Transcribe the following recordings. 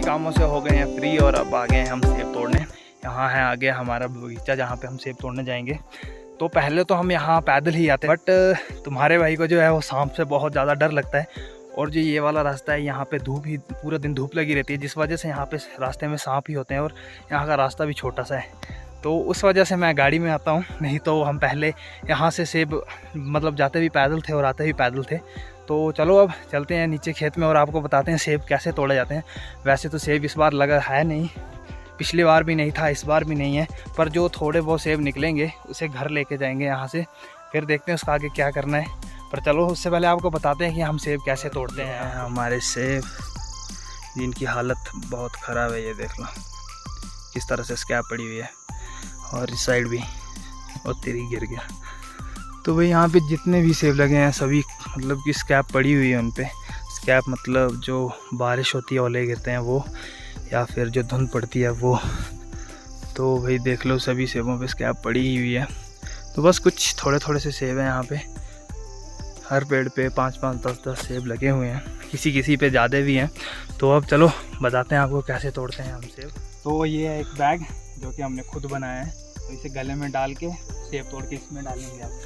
कामों से हो गए हैं फ्री और अब आ गए हैं हम सेब तोड़ने। यहाँ है आगे हमारा बगीचा जहाँ पे हम सेब तोड़ने जाएंगे। तो पहले तो हम यहाँ पैदल ही आते, बट तुम्हारे भाई को जो है वो सांप से बहुत ज़्यादा डर लगता है। और जो ये वाला रास्ता है यहाँ पे धूप ही पूरा दिन धूप लगी रहती है, जिस वजह से यहाँ पे रास्ते में सांप ही होते हैं और यहाँ का रास्ता भी छोटा सा है। तो उस वजह से मैं गाड़ी में आता हूँ, नहीं तो हम पहले यहाँ से सेब मतलब जाते भी पैदल थे और आते भी पैदल थे। तो चलो अब चलते हैं नीचे खेत में और आपको बताते हैं सेब कैसे तोड़े जाते हैं। वैसे तो सेब इस बार लगा है नहीं, पिछली बार भी नहीं था, इस बार भी नहीं है, पर जो थोड़े बहुत सेब निकलेंगे उसे घर लेके जाएंगे यहाँ से, फिर देखते हैं उसका आगे क्या करना है। पर चलो उससे पहले आपको बताते हैं कि हम सेब कैसे तोड़ते हैं। हमारे सेब जिनकी हालत बहुत ख़राब है, ये देख लो किस तरह से स्कैप पड़ी हुई है, और इस साइड भी और तेरी गिर गया। तो भाई यहाँ पे जितने भी सेब लगे हैं सभी मतलब कि स्कैप पड़ी हुई है उन पे। स्कैप मतलब जो बारिश होती है ओले गिरते हैं वो, या फिर जो धुंध पड़ती है वो। तो भाई देख लो सभी सेबों पे स्कैप पड़ी ही हुई है। तो बस कुछ थोड़े थोड़े से सेब हैं यहाँ पे, हर पेड़ पे 5-5, 10-10 सेब लगे हुए हैं, किसी किसी पे ज़्यादा भी हैं। तो अब चलो बताते हैं आपको कैसे तोड़ते हैं हम सेब। तो ये है एक बैग जो कि हमने खुद बनाया है, तो इसे गले में डाल के सेब तोड़ के इसमें डालेंगे आप।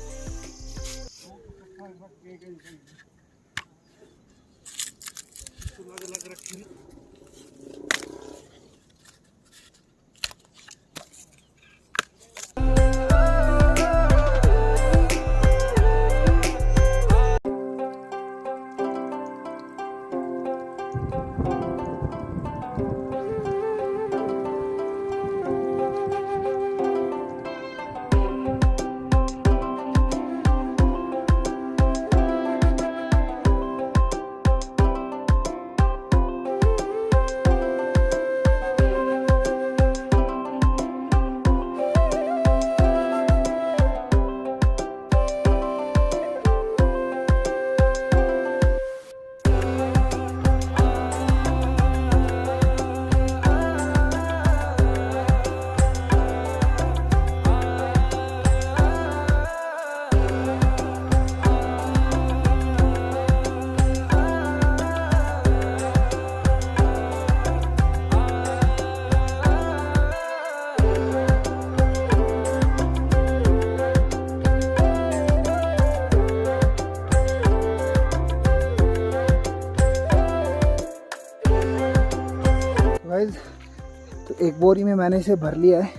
तो एक बोरी में मैंने इसे भर लिया है,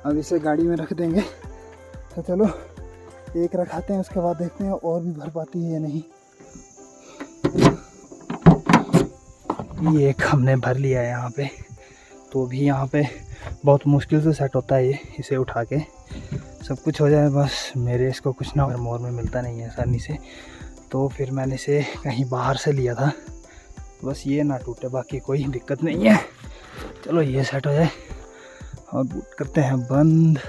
अब इसे गाड़ी में रख देंगे। तो चलो एक रखाते हैं, उसके बाद देखते हैं और भी भर पाती है या नहीं। ये एक हमने भर लिया है यहाँ पे। तो भी यहाँ पे बहुत मुश्किल से सेट होता है ये, इसे उठा के सब कुछ हो जाए बस। मेरे इसको कुछ ना मोर में मिलता नहीं है आसानी से, तो फिर मैंने इसे कहीं बाहर से लिया था, तो बस ये ना टूटे, बाकी कोई दिक्कत नहीं है। चलो ये सेट हो जाए और बूट करते हैं बंद।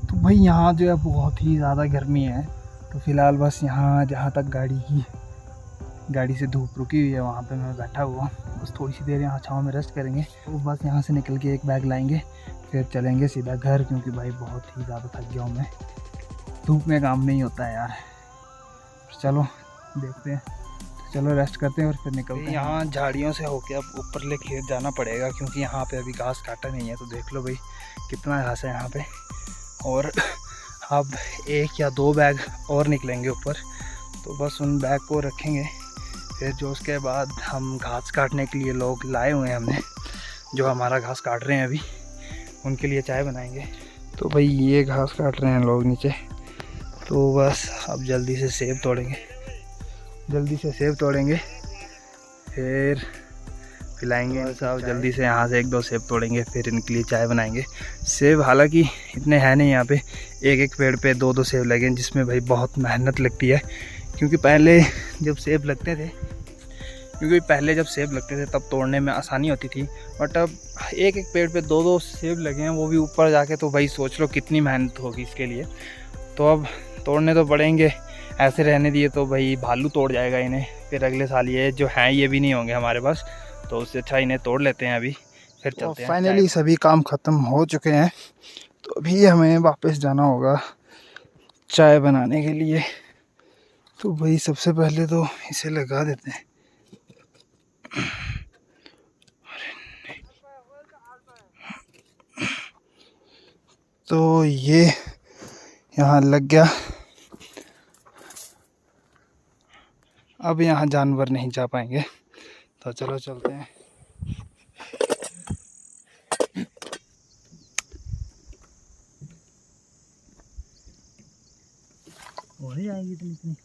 तो भाई यहाँ जो है बहुत ही ज़्यादा गर्मी है, तो फ़िलहाल बस यहाँ जहाँ तक गाड़ी से धूप रुकी हुई है वहाँ पे मैं बैठा हुआ हूँ। बस थोड़ी सी देर यहाँ छाँव में रेस्ट करेंगे, तो बस यहाँ से निकल के एक बैग लाएंगे, फिर चलेंगे सीधा घर, क्योंकि भाई बहुत ही ज़्यादा थक गया हूँ मैं। धूप में काम नहीं होता है यार। चलो देखते हैं, तो चलो रेस्ट करते हैं और फिर निकलते हैं। यहाँ झाड़ियों से होके अब ऊपर ले खेत जाना पड़ेगा, क्योंकि यहाँ पे अभी घास काटा नहीं है। तो देख लो भाई कितना घास है यहाँ पे। और अब 1 या 2 बैग और निकलेंगे ऊपर, तो बस उन बैग को रखेंगे। फिर जो उसके बाद हम घास काटने के लिए लोग लाए हुए हैं हमने, जो हमारा घास काट रहे हैं अभी, उनके लिए चाय बनाएंगे। तो भाई ये घास काट रहे हैं लोग नीचे, तो बस अब जल्दी से सेब तोड़ेंगे, फिर पिलाएंगे। बस अब जल्दी से यहाँ से 1-2 सेब तोड़ेंगे, फिर इनके लिए चाय बनाएंगे। सेब हालांकि इतने हैं नहीं यहाँ पे, एक पेड़ पे 2-2 सेब लगे, जिसमें भाई बहुत मेहनत लगती है। क्योंकि पहले जब सेब लगते थे तब तोड़ने में आसानी होती थी, बट अब एक पेड़ पे 2-2 सेब लगे हैं, वो भी ऊपर जाके, तो भाई सोच लो कितनी मेहनत होगी इसके लिए। तो अब तोड़ने तो पड़ेंगे, ऐसे रहने दिए तो भाई भालू तोड़ जाएगा इन्हें, फिर अगले साल ये जो हैं ये भी नहीं होंगे हमारे पास, तो उससे अच्छा इन्हें तोड़ लेते हैं अभी, फिर चलते हैं। फाइनली सभी काम ख़त्म हो चुके हैं, तो अभी हमें वापस जाना होगा चाय बनाने के लिए। तो भाई सबसे पहले तो इसे लगा देते हैं। तो ये यहाँ लग गया। अब यहाँ जानवर नहीं जा पाएंगे, तो चलो चलते हैं। हो ही जाएगी इतनी।